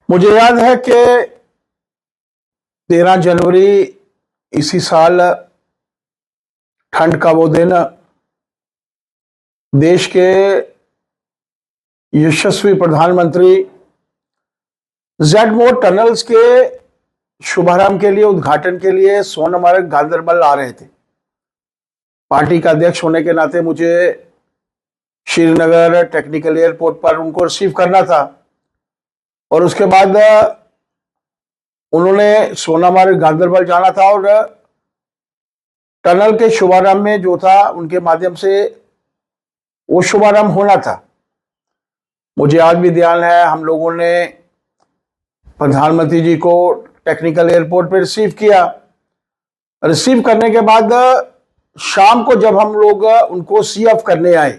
मुझे याद है कि 13 जनवरी इसी साल ठंड का वो दिन देश के यशस्वी प्रधानमंत्री जेडमोर टनल्स के शुभारंभ के लिए, उद्घाटन के लिए सोनमर्ग गांदरबल आ रहे थे। पार्टी का अध्यक्ष होने के नाते मुझे श्रीनगर टेक्निकल एयरपोर्ट पर उनको रिसीव करना था और उसके बाद उन्होंने सोनमर्ग गांदरबल जाना था और टनल के शुभारंभ में जो था उनके माध्यम से वो शुभारंभ होना था। मुझे आज भी ध्यान है, हम लोगों ने प्रधानमंत्री जी को टेक्निकल एयरपोर्ट पर रिसीव किया। रिसीव करने के बाद शाम को जब हम लोग उनको सी ऑफ करने आए,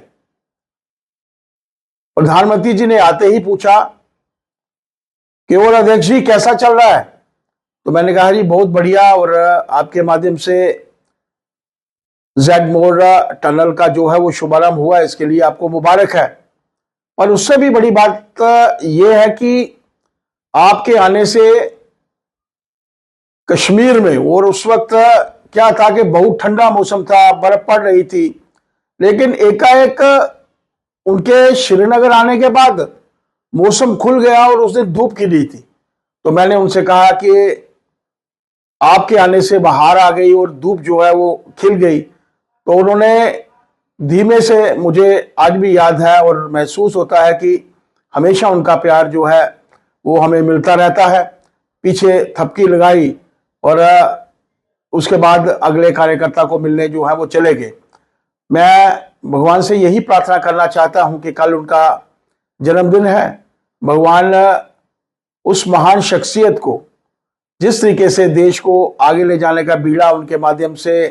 प्रधानमंत्री जी ने आते ही पूछा कि और अध्यक्ष जी कैसा चल रहा है। तो मैंने कहा जी बहुत बढ़िया, और आपके माध्यम से जेडमोर टनल का जो है वो शुभारंभ हुआ, इसके लिए आपको मुबारक है। और उससे भी बड़ी बात यह है कि आपके आने से कश्मीर में, और उस वक्त क्या था कि बहुत ठंडा मौसम था, बर्फ पड़ रही थी, लेकिन एकाएक उनके श्रीनगर आने के बाद मौसम खुल गया और उस दिन धूप खिली थी। तो मैंने उनसे कहा कि आपके आने से बहार आ गई और धूप जो है वो खिल गई। तो उन्होंने धीमे से, मुझे आज भी याद है और महसूस होता है कि हमेशा उनका प्यार जो है वो हमें मिलता रहता है, पीछे थपकी लगाई और उसके बाद अगले कार्यकर्ता को मिलने जो है वो चले गए। मैं भगवान से यही प्रार्थना करना चाहता हूं कि कल उनका जन्मदिन है, भगवान उस महान शख्सियत को, जिस तरीके से देश को आगे ले जाने का बीड़ा उनके माध्यम से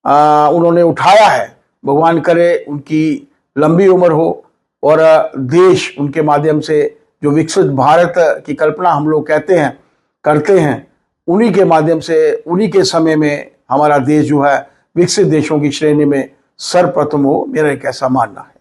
उन्होंने उठाया है, भगवान करे उनकी लंबी उम्र हो और देश उनके माध्यम से जो विकसित भारत की कल्पना हम लोग कहते हैं, करते हैं, उन्हीं के माध्यम से, उन्हीं के समय में हमारा देश जो है विकसित देशों की श्रेणी में सर्वप्रथम हो। मेरा एक ऐसा मानना है।